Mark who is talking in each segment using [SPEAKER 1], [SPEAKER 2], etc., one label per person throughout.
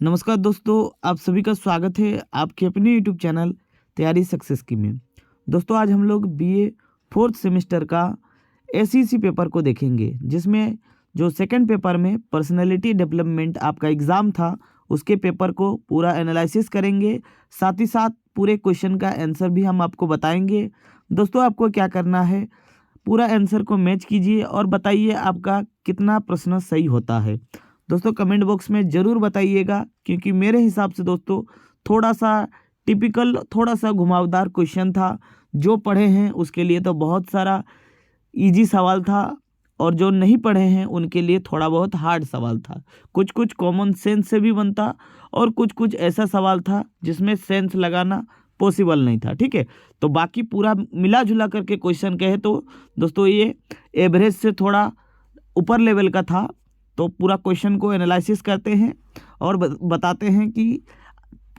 [SPEAKER 1] नमस्कार दोस्तों, आप सभी का स्वागत है आपके अपने यूट्यूब चैनल तैयारी सक्सेस की में। दोस्तों आज हम लोग बीए फोर्थ सेमेस्टर का एसईसी पेपर को देखेंगे, जिसमें जो सेकंड पेपर में पर्सनालिटी डेवलपमेंट आपका एग्ज़ाम था उसके पेपर को पूरा एनालिसिस करेंगे। साथ ही साथ पूरे क्वेश्चन का आंसर भी हम आपको बताएंगे। दोस्तों आपको क्या करना है, पूरा आंसर को मैच कीजिए और बताइए आपका कितना प्रश्न सही होता है। दोस्तों कमेंट बॉक्स में ज़रूर बताइएगा, क्योंकि मेरे हिसाब से दोस्तों थोड़ा सा टिपिकल, थोड़ा सा घुमावदार क्वेश्चन था। जो पढ़े हैं उसके लिए तो बहुत सारा इजी सवाल था, और जो नहीं पढ़े हैं उनके लिए थोड़ा बहुत हार्ड सवाल था। कुछ कुछ कॉमन सेंस से भी बनता, और कुछ कुछ ऐसा सवाल था जिसमें सेंस लगाना पॉसिबल नहीं था। ठीक है, तो बाकी पूरा मिला जुला करके क्वेश्चन कहे तो दोस्तों ये एवरेज से थोड़ा ऊपर लेवल का था। तो पूरा क्वेश्चन को एनालिसिस करते हैं और बताते हैं कि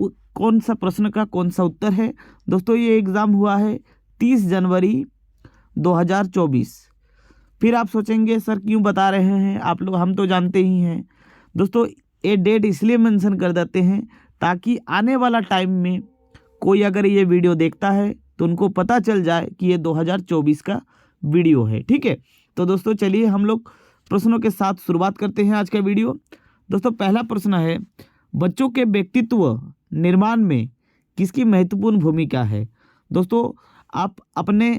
[SPEAKER 1] कौन सा प्रश्न का कौन सा उत्तर है। दोस्तों ये एग्ज़ाम हुआ है 30 जनवरी 2024। फिर आप सोचेंगे सर क्यों बता रहे हैं आप लोग, हम तो जानते ही हैं। दोस्तों ये डेट इसलिए मेंशन कर देते हैं ताकि आने वाला टाइम में कोई अगर ये वीडियो देखता है तो उनको पता चल जाए कि ये 2024 का वीडियो है। ठीक है, तो दोस्तों चलिए हम लोग प्रश्नों के साथ शुरुआत करते हैं आज का वीडियो। दोस्तों पहला प्रश्न है, बच्चों के व्यक्तित्व निर्माण में किसकी महत्वपूर्ण भूमिका है। दोस्तों आप अपने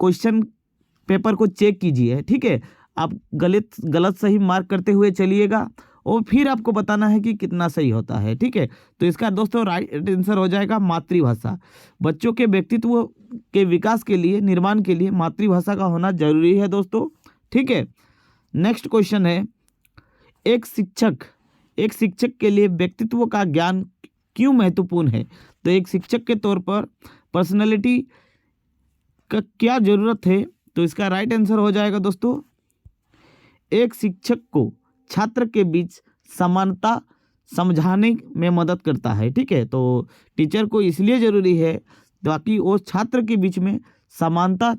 [SPEAKER 1] क्वेश्चन पेपर को चेक कीजिए। ठीक है, आप गलत सही मार्क करते हुए चलिएगा और फिर आपको बताना है कि कितना सही होता है। ठीक है, तो इसका दोस्तों राइट आंसर हो जाएगा मातृभाषा। बच्चों के व्यक्तित्व के विकास के लिए, निर्माण के लिए मातृभाषा का होना जरूरी है दोस्तों। ठीक है, नेक्स्ट क्वेश्चन है, एक शिक्षक के लिए व्यक्तित्व का ज्ञान क्यों महत्वपूर्ण है। तो एक शिक्षक के तौर पर पर्सनालिटी का क्या जरूरत है। तो इसका राइट आंसर हो जाएगा दोस्तों, एक शिक्षक को छात्र के बीच समानता समझाने में मदद करता है। ठीक है, तो टीचर को इसलिए ज़रूरी है ताकि वो छात्र के बीच में समानता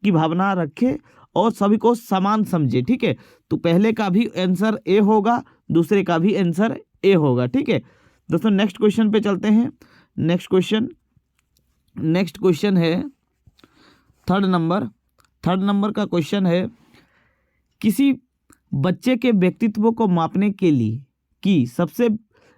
[SPEAKER 1] की भावना रखे और सभी को समान समझे। ठीक है, तो पहले का भी आंसर ए होगा, दूसरे का भी आंसर ए होगा। ठीक है दोस्तों, नेक्स्ट क्वेश्चन पे चलते हैं। नेक्स्ट क्वेश्चन है थर्ड नंबर का क्वेश्चन है, किसी बच्चे के व्यक्तित्व को मापने के लिए की सबसे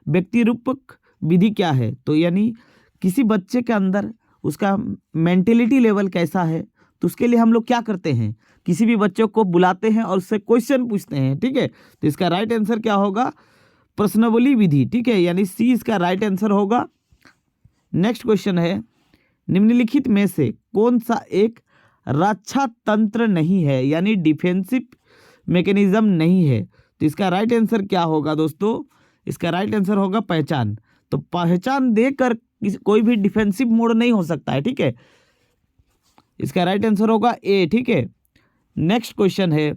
[SPEAKER 1] व्यक्तिरूपक विधि क्या है। तो यानी किसी बच्चे के अंदर उसका मेंटेलिटी लेवल कैसा है, तो उसके लिए हम लोग क्या करते हैं, किसी भी बच्चों को बुलाते हैं और उससे क्वेश्चन पूछते हैं। ठीक है, तो इसका राइट आंसर क्या होगा, प्रश्नावली विधि। ठीक है, यानी सी इसका राइट आंसर होगा। नेक्स्ट क्वेश्चन है, निम्नलिखित में से कौन सा एक रक्षा तंत्र नहीं है, यानी डिफेंसिव मैकेनिज्म नहीं है। तो इसका राइट आंसर क्या होगा दोस्तों, इसका राइट आंसर होगा पहचान। तो पहचान देकर कोई भी डिफेंसिव मोड नहीं हो सकता है। ठीक है, इसका राइट आंसर होगा ए। ठीक है, नेक्स्ट क्वेश्चन है,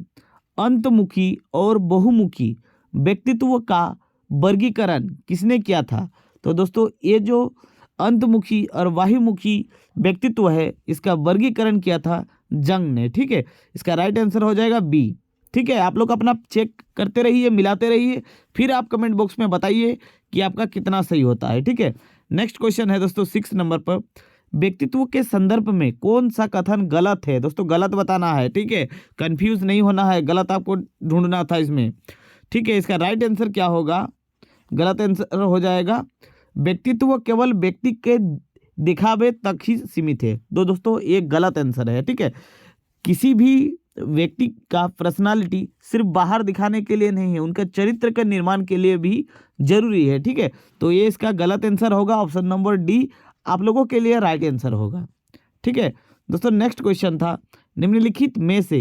[SPEAKER 1] अंतमुखी और बहुमुखी व्यक्तित्व का वर्गीकरण किसने किया था। तो दोस्तों ये जो अंतमुखी और बाह्यमुखी व्यक्तित्व है, इसका वर्गीकरण किया था जंग ने। ठीक है, इसका राइट आंसर हो जाएगा बी। ठीक है, आप लोग अपना चेक करते रहिए, मिलाते रहिए, फिर आप कमेंट बॉक्स में बताइए कि आपका कितना सही होता है। ठीक है, नेक्स्ट क्वेश्चन है दोस्तों 6 नंबर पर, व्यक्तित्व के संदर्भ में कौन सा कथन गलत है। दोस्तों गलत बताना है। ठीक है, कंफ्यूज नहीं होना है, गलत आपको ढूंढना था इसमें। ठीक है, इसका राइट आंसर क्या होगा, गलत आंसर हो जाएगा, व्यक्तित्व केवल व्यक्ति के दिखावे तक ही सीमित है। दोस्तों ये गलत आंसर है। ठीक है, किसी भी व्यक्ति का पर्सनालिटी सिर्फ बाहर दिखाने के लिए नहीं है, उनका चरित्र के निर्माण के लिए भी जरूरी है। ठीक है, तो ये इसका गलत आंसर होगा, ऑप्शन नंबर डी आप लोगों के लिए राइट आंसर होगा। ठीक है दोस्तों, नेक्स्ट क्वेश्चन था, निम्नलिखित में से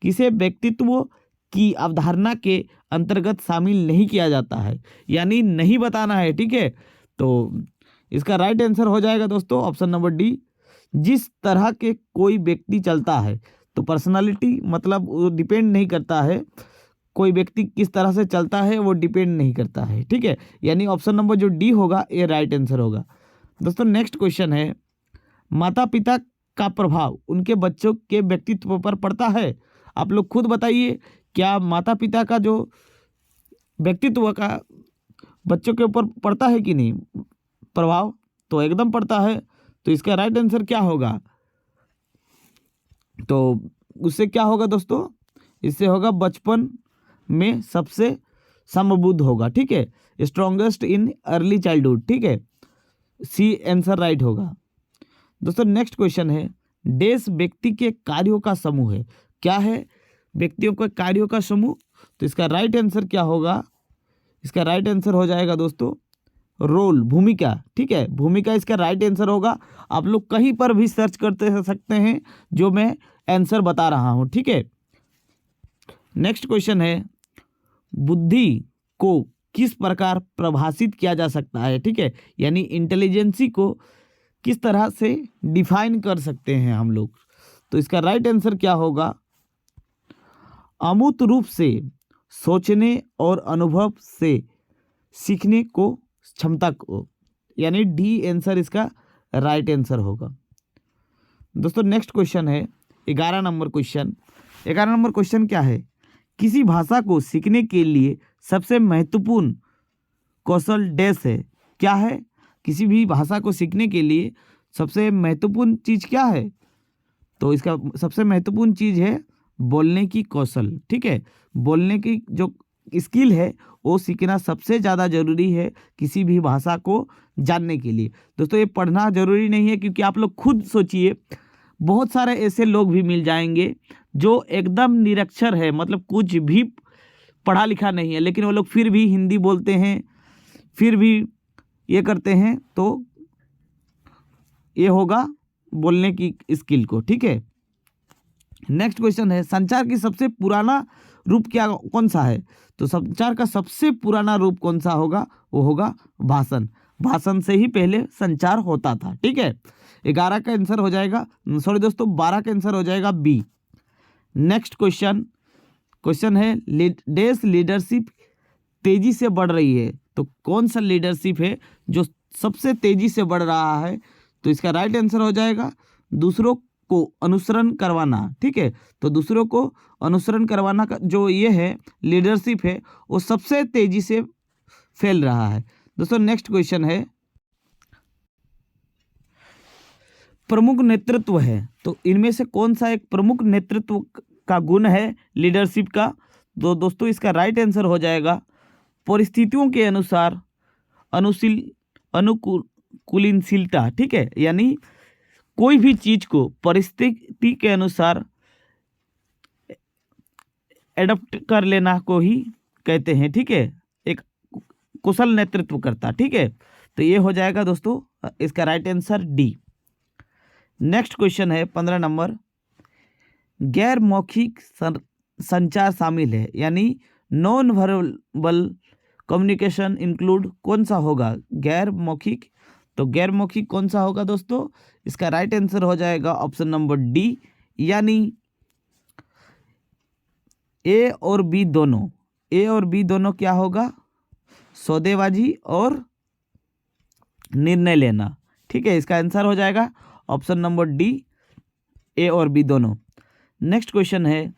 [SPEAKER 1] किसे व्यक्तित्व की अवधारणा के अंतर्गत शामिल नहीं किया जाता है, यानी नहीं बताना है। ठीक है, तो इसका राइट आंसर हो जाएगा दोस्तों ऑप्शन नंबर डी, जिस तरह के कोई व्यक्ति चलता है। तो पर्सनालिटी मतलब वो डिपेंड नहीं करता है, कोई व्यक्ति किस तरह से चलता है वो डिपेंड नहीं करता है। ठीक है, यानी ऑप्शन नंबर जो डी होगा ये राइट आंसर होगा। दोस्तों नेक्स्ट क्वेश्चन है, माता पिता का प्रभाव उनके बच्चों के व्यक्तित्व पर पड़ता है। आप लोग खुद बताइए, क्या माता पिता का जो व्यक्तित्व का बच्चों के ऊपर पड़ता है कि नहीं प्रभाव? तो एकदम पड़ता है। तो इसका राइट आंसर क्या होगा? तो उससे क्या होगा दोस्तों? इससे होगा बचपन में सबसे समबुद्ध होगा, ठीक है, स्ट्रॉन्गेस्ट इन अर्ली चाइल्डहुड, ठीक है, सी आंसर राइट होगा। दोस्तों नेक्स्ट क्वेश्चन है, डेस व्यक्ति के कार्यों का समूह है। क्या है? व्यक्तियों के कार्यों का समूह। तो इसका राइट आंसर क्या होगा? इसका राइट आंसर हो जाएगा दोस्तों रोल, भूमिका, ठीक है, भूमिका इसका राइट आंसर होगा। आप लोग कहीं पर भी सर्च करते सकते हैं जो मैं आंसर बता रहा हूं, ठीक है। नेक्स्ट क्वेश्चन है, बुद्धि को किस प्रकार परिभाषित किया जा सकता है, ठीक है, यानी इंटेलिजेंसी को किस तरह से डिफाइन कर सकते हैं हम लोग। तो इसका राइट आंसर क्या होगा? अमूर्त रूप से सोचने और अनुभव से सीखने को क्षमता को, यानी डी आंसर इसका राइट आंसर होगा। दोस्तों नेक्स्ट क्वेश्चन है 11 नंबर क्वेश्चन। 11 नंबर क्वेश्चन क्या है? किसी भाषा को सीखने के लिए सबसे महत्वपूर्ण कौशल डैश है। क्या है? किसी भी भाषा को सीखने के लिए सबसे महत्वपूर्ण चीज़ क्या है? तो इसका सबसे महत्वपूर्ण चीज़ है बोलने की कौशल, ठीक है, बोलने की जो स्किल है वो सीखना सबसे ज़्यादा ज़रूरी है किसी भी भाषा को जानने के लिए। दोस्तों ये पढ़ना ज़रूरी नहीं है, क्योंकि आप लोग खुद सोचिए, बहुत सारे ऐसे लोग भी मिल जाएंगे जो एकदम निरक्षर है, मतलब कुछ भी पढ़ा लिखा नहीं है, लेकिन वो लोग फिर भी हिंदी बोलते हैं, फिर भी ये करते हैं। तो ये होगा बोलने की स्किल को, ठीक है। नेक्स्ट क्वेश्चन है, संचार की सबसे पुराना रूप क्या कौन सा है? तो संचार का सबसे पुराना रूप कौन सा होगा? वो होगा भाषण। भाषण से ही पहले संचार होता था, ठीक है। 11 का आंसर हो जाएगा, सॉरी दोस्तों 12 का आंसर हो जाएगा बी। नेक्स्ट क्वेश्चन है, देश लीडरशिप तेजी से बढ़ रही है। तो कौन सा लीडरशिप है जो सबसे तेजी से बढ़ रहा है? तो इसका राइट आंसर हो जाएगा दूसरों को अनुसरण करवाना, ठीक है। तो दूसरों को अनुसरण करवाना का जो ये है लीडरशिप है वो सबसे तेजी से फैल रहा है। दोस्तों नेक्स्ट क्वेश्चन है, प्रमुख नेतृत्व है। तो इनमें से कौन सा एक प्रमुख नेतृत्व का गुण है लीडरशिप का? तो दोस्तों इसका राइट आंसर हो जाएगा परिस्थितियों के अनुसार अनुकूलनशीलता, ठीक है, यानी कोई भी चीज को परिस्थिति के अनुसार एडप्ट कर लेना को ही कहते हैं, ठीक है, एक कुशल नेतृत्व करता, ठीक है। तो ये हो जाएगा दोस्तों इसका right answer D. Next question है 15 नंबर, गैर मौखिक संचार शामिल है, यानी नॉन वर्बल कम्युनिकेशन इंक्लूड कौन सा होगा? गैर मौखिक। तो गैर मौखिक कौन सा होगा दोस्तों? इसका राइट आंसर हो जाएगा ऑप्शन नंबर डी, यानी ए और बी दोनों। ए और बी दोनों क्या होगा? सौदेबाजी और निर्णय लेना, ठीक है। इसका आंसर हो जाएगा ऑप्शन नंबर डी, ए और बी दोनों। नेक्स्ट क्वेश्चन है,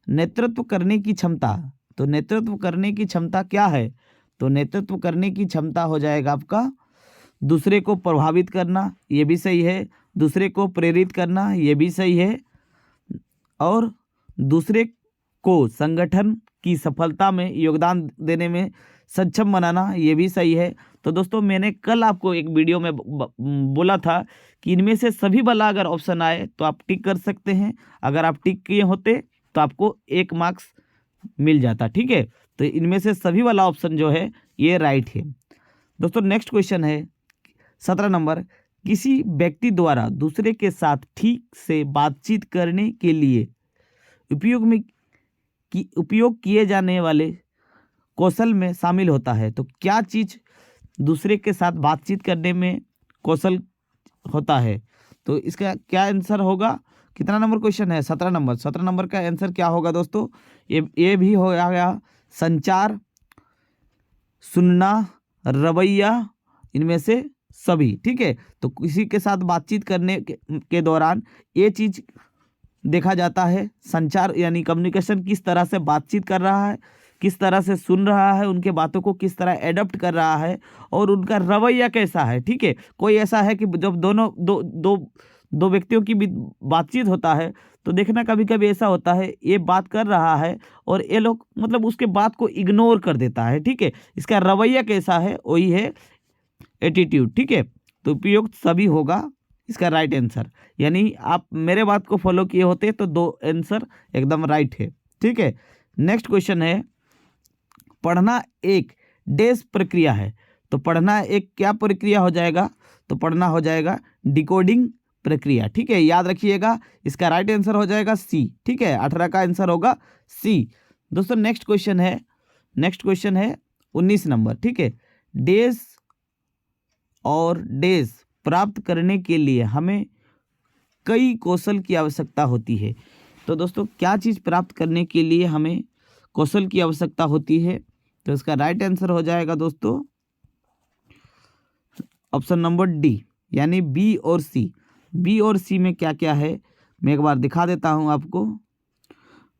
[SPEAKER 1] नेतृत्व करने की क्षमता। तो नेतृत्व करने की क्षमता क्या है? तो नेतृत्व करने की क्षमता हो जाएगा आपका दूसरे को प्रभावित करना, ये भी सही है, दूसरे को प्रेरित करना, ये भी सही है, और दूसरे को संगठन की सफलता में योगदान देने में सक्षम बनाना, ये भी सही है। तो दोस्तों मैंने कल आपको एक वीडियो में बोला था कि इनमें से सभी वाला अगर ऑप्शन आए तो आप टिक कर सकते हैं। अगर आप टिक किए होते तो आपको 1 मार्क्स मिल जाता, ठीक है। तो इनमें से सभी वाला ऑप्शन जो है ये राइट है। दोस्तों नेक्स्ट क्वेश्चन है 17 नंबर, किसी व्यक्ति द्वारा दूसरे के साथ ठीक से बातचीत करने के लिए उपयोग किए जाने वाले कौशल में शामिल होता है। तो क्या चीज़ दूसरे के साथ बातचीत करने में कौशल होता है? तो इसका क्या आंसर होगा? कितना नंबर क्वेश्चन है? 17 नंबर। 17 नंबर का आंसर क्या होगा दोस्तों? ये भी हो गया संचार, सुनना, रवैया, इनमें से सभी, ठीक है। तो किसी के साथ बातचीत करने के दौरान ये चीज़ देखा जाता है, संचार यानी कम्युनिकेशन किस तरह से बातचीत कर रहा है, किस तरह से सुन रहा है, उनके बातों को किस तरह एडप्ट कर रहा है और उनका रवैया कैसा है। ठीक है, कोई ऐसा है कि जब दोनों दो दो दो व्यक्तियों की भी बातचीत होता है तो देखना कभी कभी ऐसा होता है, ये बात कर रहा है और ये लोग मतलब उसके बात को इग्नोर कर देता है। ठीक है, इसका रवैया कैसा है, वही है एटीट्यूड। ठीक है, तो उपयुक्त सभी होगा इसका राइट आंसर। यानी आप मेरे बात को फॉलो किए होते तो दो आंसर एकदम राइट है। ठीक है, नेक्स्ट क्वेश्चन है, पढ़ना एक डेस प्रक्रिया है। तो पढ़ना एक क्या प्रक्रिया हो जाएगा, तो पढ़ना हो जाएगा डिकोडिंग प्रक्रिया। ठीक है, याद रखिएगा, इसका राइट आंसर हो जाएगा सी। ठीक है, 18 का आंसर होगा सी। दोस्तों नेक्स्ट क्वेश्चन है 19 नंबर। ठीक है, डेज और डेज प्राप्त करने के लिए हमें कई कौशल की आवश्यकता होती है। तो दोस्तों क्या चीज़ प्राप्त करने के लिए हमें कौशल की आवश्यकता होती है, तो इसका राइट आंसर हो जाएगा दोस्तों ऑप्शन नंबर डी, यानी बी और सी। बी और सी में क्या क्या है मैं एक बार दिखा देता हूं आपको।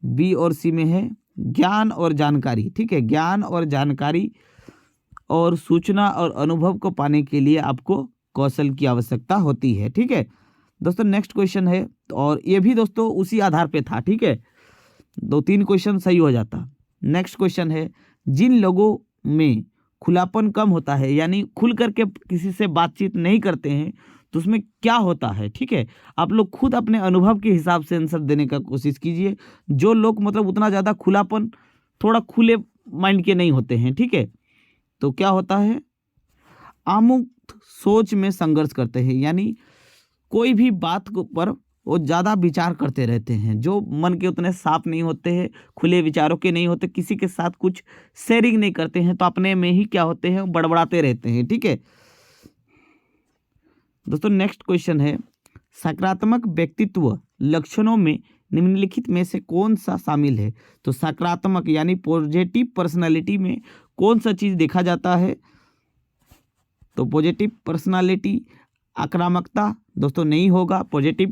[SPEAKER 1] बी और सी में है ज्ञान और जानकारी। ठीक है, ज्ञान और जानकारी और सूचना और अनुभव को पाने के लिए आपको कौशल की आवश्यकता होती है। ठीक है दोस्तों, नेक्स्ट क्वेश्चन है, और ये भी दोस्तों उसी आधार पे था। ठीक है, 2-3 क्वेश्चन सही हो जाता। नेक्स्ट क्वेश्चन है, जिन लोगों में खुलापन कम होता है, यानी खुल करके किसी से बातचीत नहीं करते हैं, तो उसमें क्या होता है। ठीक है, आप लोग खुद अपने अनुभव के हिसाब से आंसर देने का कोशिश कीजिए। जो लोग मतलब उतना ज़्यादा खुलापन, थोड़ा खुले माइंड के नहीं होते हैं, ठीक है, तो क्या होता है, आमुक्त सोच में संघर्ष करते हैं, यानी कोई भी बात पर वो ज़्यादा विचार करते रहते हैं, जो मन के उतने साफ नहीं होते हैं, खुले विचारों के नहीं होते, किसी के साथ कुछ शेयरिंग नहीं करते हैं, तो अपने में ही क्या होते हैं, बड़बड़ाते रहते हैं। ठीक है दोस्तों, नेक्स्ट क्वेश्चन है, सकारात्मक व्यक्तित्व लक्षणों में निम्नलिखित में से कौन सा शामिल है। तो सकारात्मक यानी पॉजिटिव पर्सनालिटी में कौन सा चीज़ देखा जाता है, तो पॉजिटिव पर्सनालिटी आक्रामकता दोस्तों नहीं होगा, पॉजिटिव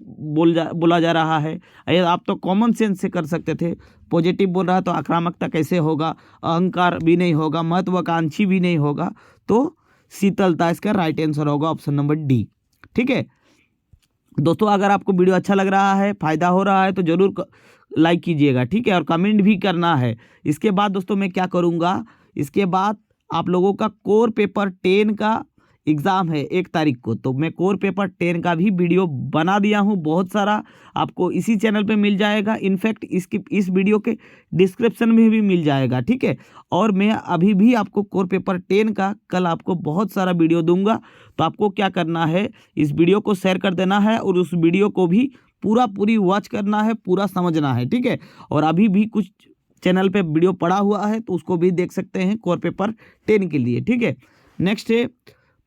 [SPEAKER 1] बोला जा रहा है। अरे आप तो कॉमन सेंस से कर सकते थे, पॉजिटिव बोल रहा है तो आक्रामकता कैसे होगा, अहंकार भी नहीं होगा, महत्वाकांक्षी भी नहीं होगा, तो शीतलता इसका राइट आंसर होगा ऑप्शन नंबर डी। ठीक है दोस्तों, अगर आपको वीडियो अच्छा लग रहा है, फ़ायदा हो रहा है, तो ज़रूर लाइक कीजिएगा। ठीक है, और कमेंट भी करना है। इसके बाद दोस्तों मैं क्या करूँगा, इसके बाद आप लोगों का कोर पेपर 10 का एग्ज़ाम है 1 तारीख को, तो मैं कोर पेपर 10 का भी वीडियो बना दिया हूँ बहुत सारा, आपको इसी चैनल पे मिल जाएगा। इनफैक्ट इस वीडियो के डिस्क्रिप्शन में भी मिल जाएगा। ठीक है, और मैं अभी भी आपको कोर पेपर 10 का कल आपको बहुत सारा वीडियो दूंगा, तो आपको क्या करना है, इस वीडियो को शेयर कर देना है और उस वीडियो को भी पूरी वॉच करना है, पूरा समझना है। ठीक है, और अभी भी कुछ चैनल पे वीडियो पड़ा हुआ है, तो उसको भी देख सकते हैं कोर पेपर 10 के लिए। ठीक है, नेक्स्ट है,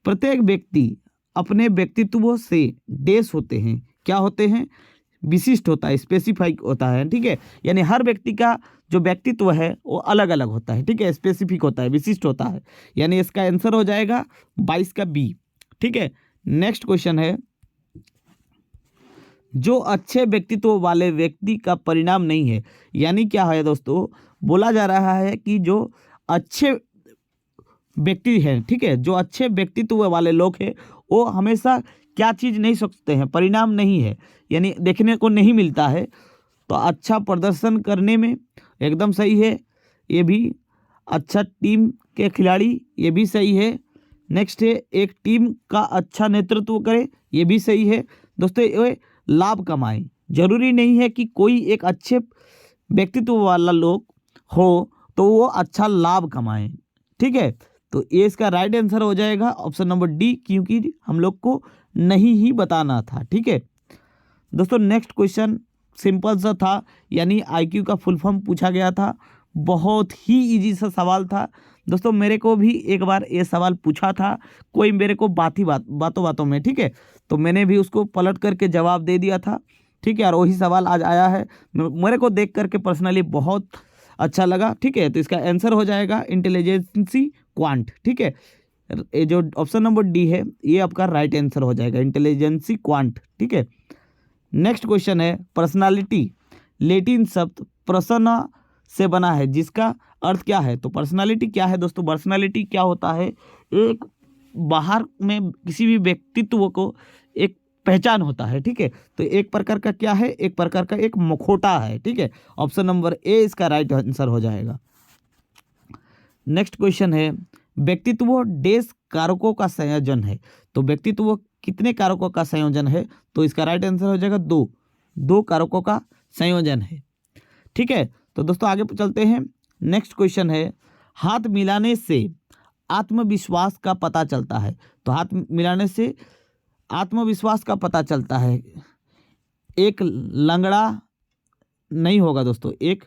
[SPEAKER 1] प्रत्येक व्यक्ति अपने व्यक्तित्व से डेस होते हैं, क्या होते हैं, विशिष्ट होता है, स्पेसिफाइक होता है। ठीक है, यानी हर व्यक्ति का जो व्यक्तित्व है वो अलग अलग होता है। ठीक है, स्पेसिफिक होता है, विशिष्ट होता है, यानी इसका आंसर हो जाएगा 22 का बी। ठीक है, नेक्स्ट क्वेश्चन है, जो अच्छे व्यक्तित्व वाले व्यक्ति का परिणाम नहीं है, यानी क्या है दोस्तों, बोला जा रहा है कि जो अच्छे व्यक्ति हैं, ठीक है, जो अच्छे व्यक्तित्व वाले लोग हैं वो हमेशा क्या चीज़ नहीं सोचते हैं, परिणाम नहीं है, यानी देखने को नहीं मिलता है, तो अच्छा प्रदर्शन करने में एकदम सही है, ये भी अच्छा टीम के खिलाड़ी, ये भी सही है। नेक्स्ट है, एक टीम का अच्छा नेतृत्व करे, ये भी सही है। दोस्तों ये लाभ कमाएं, जरूरी नहीं है कि कोई एक अच्छे व्यक्तित्व वाला लोग हो तो वो अच्छा लाभ कमाएं। ठीक है, तो ये इसका राइट आंसर हो जाएगा ऑप्शन नंबर डी, क्योंकि हम लोग को नहीं ही बताना था। ठीक है दोस्तों, नेक्स्ट क्वेश्चन सिंपल सा था, यानी आईक्यू का फुल फॉर्म पूछा गया था, बहुत ही इजी सा सवाल था दोस्तों। मेरे को भी एक बार ये सवाल पूछा था कोई, मेरे को बातों बातों में, ठीक है, तो मैंने भी उसको पलट करके जवाब दे दिया था। ठीक है, और वही सवाल आज आया है, मेरे को देख करके पर्सनली बहुत अच्छा लगा। ठीक है, तो इसका आंसर हो जाएगा इंटेलिजेंसी क्वांट। ठीक है, ये जो ऑप्शन नंबर डी है ये आपका राइट आंसर हो जाएगा, इंटेलिजेंसी क्वांट। ठीक है, नेक्स्ट क्वेश्चन है, पर्सनालिटी लैटिन शब्द प्रसन्ना से बना है, जिसका अर्थ क्या है? तो पर्सनालिटी क्या है दोस्तों? पर्सनालिटी क्या होता है? एक बाहर में किसी भी व्यक्तित्व को एक पहचान होता है, ठीक है। तो एक प्रकार का क्या है? एक प्रकार का एक मुखौटा है, ठीक है। ऑप्शन नंबर ए इसका राइट आंसर हो जाएगा। नेक्स्ट क्वेश्चन है, व्यक्तित्व डेस कारकों का संयोजन है। तो व्यक्तित्व कितने कारकों का संयोजन है? तो इसका राइट आंसर हो जाएगा दो कारकों का संयोजन है, ठीक है। तो दोस्तों आगे चलते हैं। नेक्स्ट क्वेश्चन है, हाथ मिलाने से आत्मविश्वास का पता चलता है। तो हाथ मिलाने से आत्मविश्वास का पता चलता है। एक लंगड़ा नहीं होगा दोस्तों, एक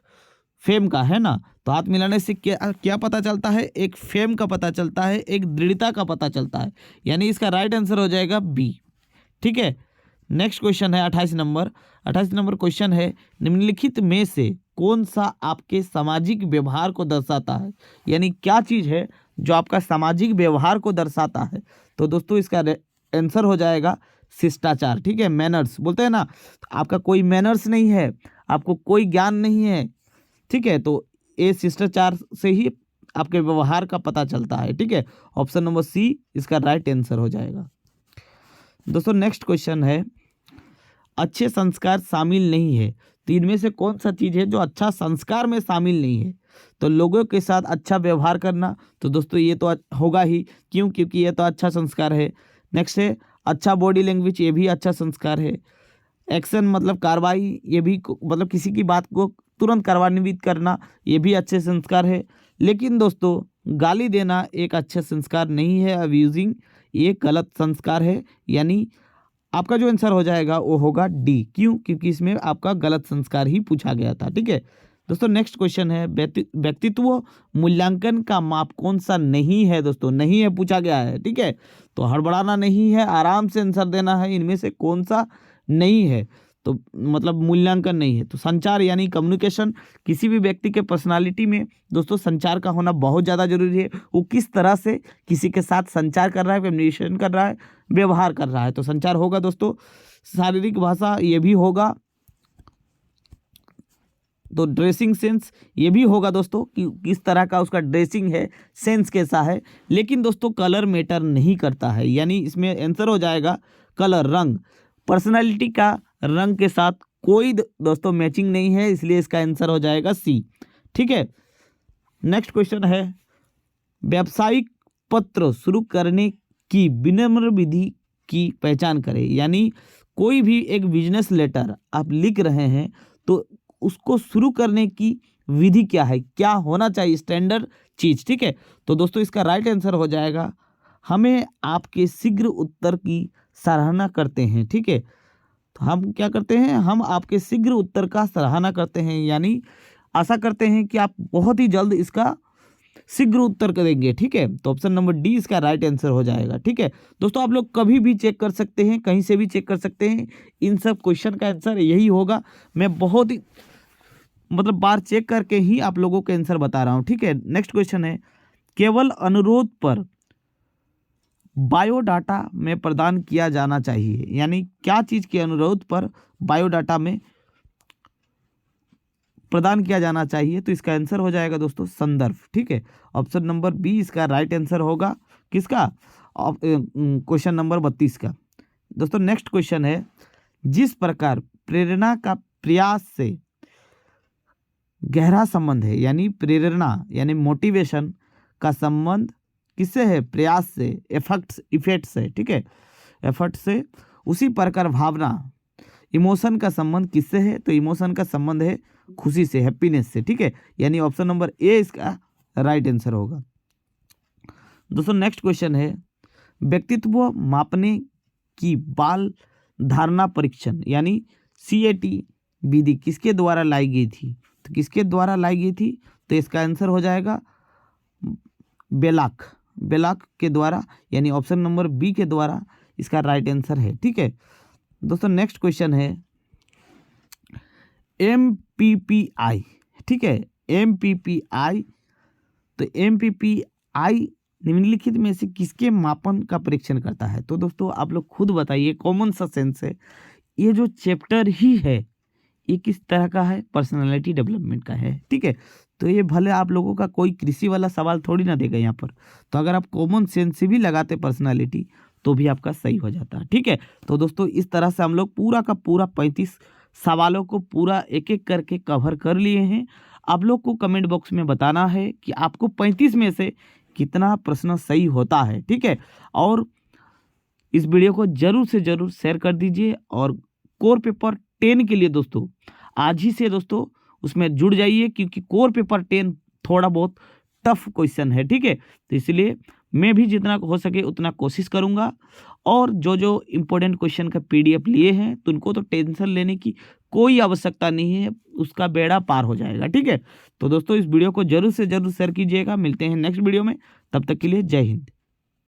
[SPEAKER 1] फेम का है ना। तो हाथ मिलाने से क्या क्या पता चलता है? एक फेम का पता चलता है, एक दृढ़ता का पता चलता है, यानी इसका राइट आंसर हो जाएगा बी, ठीक है। नेक्स्ट क्वेश्चन है 28 नंबर क्वेश्चन है, निम्नलिखित में से कौन सा आपके सामाजिक व्यवहार को दर्शाता है? यानी क्या चीज़ है जो आपका सामाजिक व्यवहार को दर्शाता है? तो दोस्तों इसका आंसर हो जाएगा शिष्टाचार, ठीक है। मैनर्स बोलते हैं ना, आपका कोई मैनर्स नहीं है, आपको कोई ज्ञान नहीं है, ठीक है। तो ये शिष्टाचार से ही आपके व्यवहार का पता चलता है, ठीक है। ऑप्शन नंबर सी इसका राइट आंसर हो जाएगा। दोस्तों नेक्स्ट क्वेश्चन है, अच्छे संस्कार शामिल नहीं है। तो इनमें से कौन सा चीज़ है जो अच्छा संस्कार में शामिल नहीं है? तो लोगों के साथ अच्छा व्यवहार करना, तो दोस्तों ये तो होगा ही, क्यों? क्योंकि ये तो अच्छा संस्कार है। नेक्स्ट है अच्छा बॉडी लैंग्वेज, ये भी अच्छा संस्कार है। एक्शन मतलब कार्रवाई, ये भी मतलब किसी की बात को तुरंत कार्यान्वित करना, ये भी अच्छे संस्कार है। लेकिन दोस्तों गाली देना एक अच्छा संस्कार नहीं है, अब्यूजिंग ये गलत संस्कार है, यानी आपका जो आंसर हो जाएगा वो होगा डी। क्यों? क्योंकि इसमें आपका गलत संस्कार ही पूछा गया था, ठीक है। दोस्तों नेक्स्ट क्वेश्चन है, व्यक्तित्व मूल्यांकन का माप कौन सा नहीं है? दोस्तों नहीं है पूछा गया है, ठीक है। तो हड़बड़ाना नहीं है, आराम से आंसर देना है, इनमें से कौन सा नहीं है? तो मतलब मूल्यांकन नहीं है। तो संचार यानी कम्युनिकेशन, किसी भी व्यक्ति के पर्सनालिटी में दोस्तों संचार का होना बहुत ज़्यादा जरूरी है। वो किस तरह से किसी के साथ संचार कर रहा है, कम्युनिकेशन कर रहा है, व्यवहार कर रहा है, तो संचार होगा दोस्तों। शारीरिक भाषा ये भी होगा, तो ड्रेसिंग सेंस ये भी होगा दोस्तों कि किस तरह का उसका ड्रेसिंग है, सेंस कैसा है। लेकिन दोस्तों कलर मैटर नहीं करता है, यानी इसमें आंसर हो जाएगा कलर, रंग। पर्सनालिटी का रंग के साथ कोई दोस्तों मैचिंग नहीं है, इसलिए इसका आंसर हो जाएगा सी, ठीक है। नेक्स्ट क्वेश्चन है, व्यावसायिक पत्र शुरू करने की विनम्र विधि की पहचान करें। यानी कोई भी एक बिजनेस लेटर आप लिख रहे हैं तो उसको शुरू करने की विधि क्या है, क्या होना चाहिए स्टैंडर्ड चीज़, ठीक है। तो दोस्तों इसका राइट आंसर हो जाएगा, हमें आपके शीघ्र उत्तर की सराहना करते हैं, ठीक है। तो हम क्या करते हैं? हम आपके शीघ्र उत्तर का सराहना करते हैं, यानी आशा करते हैं कि आप बहुत ही जल्द इसका शीघ्र उत्तर करेंगे, ठीक है। तो ऑप्शन नंबर डी इसका राइट आंसर हो जाएगा, ठीक है। दोस्तों आप लोग कभी भी चेक कर सकते हैं, कहीं से भी चेक कर सकते हैं, इन सब क्वेश्चन का आंसर यही होगा। मैं बहुत ही मतलब बार चेक करके ही आप लोगों के आंसर बता रहा हूँ, ठीक है। नेक्स्ट क्वेश्चन है, केवल अनुरोध पर बायोडाटा में प्रदान किया जाना चाहिए। यानी क्या चीज़ के अनुरोध पर बायोडाटा में प्रदान किया जाना चाहिए? तो इसका आंसर हो जाएगा दोस्तों संदर्भ, ठीक है। ऑप्शन नंबर बी इसका राइट आंसर होगा, किसका? क्वेश्चन नंबर 32 का। दोस्तों नेक्स्ट क्वेश्चन है, जिस प्रकार प्रेरणा का प्रयास से गहरा संबंध है, यानी प्रेरणा यानी मोटिवेशन का संबंध किससे है? प्रयास से, इफेक्ट से, ठीक है, एफर्ट से। उसी प्रकार भावना इमोशन का संबंध किससे है? तो इमोशन का संबंध है खुशी से, हैप्पीनेस से, ठीक है। यानी ऑप्शन नंबर ए इसका राइट आंसर होगा। दोस्तों नेक्स्ट क्वेश्चन है, व्यक्तित्व मापने की बाल धारणा परीक्षण यानी CAT विधि किसके द्वारा लाई गई थी? तो किसके द्वारा लाई गई थी? तो इसका आंसर हो जाएगा बेलाक के द्वारा, यानी ऑप्शन नंबर बी के द्वारा इसका राइट आंसर है, ठीक है। दोस्तों नेक्स्ट क्वेश्चन है, MPPI, ठीक है, MPPI। तो MPPI निम्नलिखित में से किसके मापन का परीक्षण करता है? तो दोस्तों आप लोग खुद बताइए, कॉमन सा सेंस है, ये जो चैप्टर ही है ये किस तरह का है? पर्सनालिटी डेवलपमेंट का है, ठीक है। तो ये भले आप लोगों का कोई कृषि वाला सवाल थोड़ी ना देगा यहाँ पर। तो अगर आप कॉमन सेंस से भी लगाते पर्सनालिटी तो भी आपका सही हो जाता है। ठीक है, तो दोस्तों इस तरह से हम लोग पूरा का पूरा 35 सवालों को पूरा एक एक करके कवर कर लिए हैं। आप लोग को कमेंट बॉक्स में बताना है कि आपको 35 में से कितना प्रश्न सही होता है। ठीक है, और इस वीडियो को जरूर से जरूर शेयर कर दीजिए। और कोर पेपर 10 के लिए दोस्तों आज ही से दोस्तों उसमें जुड़ जाइए, क्योंकि कोर पेपर 10 थोड़ा बहुत टफ क्वेश्चन है। ठीक है, तो इसलिए मैं भी जितना हो सके उतना कोशिश करूंगा। और जो जो इम्पोर्टेंट क्वेश्चन का पीडीएफ लिए हैं तो उनको तो टेंशन लेने की कोई आवश्यकता नहीं है, उसका बेड़ा पार हो जाएगा। ठीक है, तो दोस्तों इस वीडियो को जरूर से जरूर शेयर कीजिएगा। मिलते हैं नेक्स्ट वीडियो में, तब तक के लिए जय हिंद।